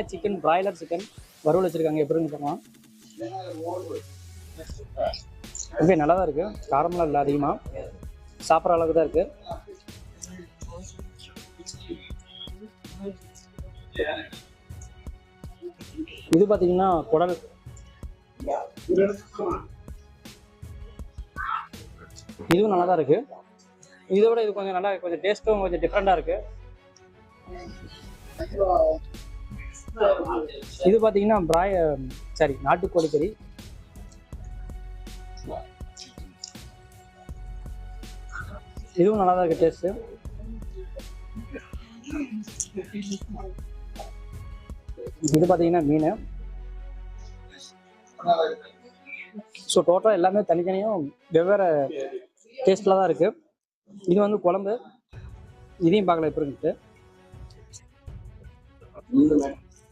Chicken broiler chicken வறுவல் வச்சிருக்காங்க. எப்படி இருக்கலாம் ஓகே, நல்லா தான் இருக்கு. காரமெல்லாம் இல்லை, அதிகமாக சாப்பிட்ற அளவுக்கு தான் இருக்கு. இது பார்த்தீங்கன்னா குடல். இதுவும் நல்லா தான் இருக்கு. இதோட இது கொஞ்சம் நல்லா, கொஞ்சம் டேஸ்ட்டும் கொஞ்சம் டிஃப்ரெண்டா இருக்கு. இது பார்த்தீங்கன்னா நாட்டுக்கோழி கறி. இதுவும் நல்லா தான் இருக்கு டேஸ்ட். இது பார்த்தீங்கன்னா மீன். ஸோ டோட்டலாக எல்லாமே தனித்தனியும் வெவ்வேறு டேஸ்டில் தான் இருக்கு. இது வந்து குழம்பு. இதையும் பார்க்கல எப்படி இருக்கு.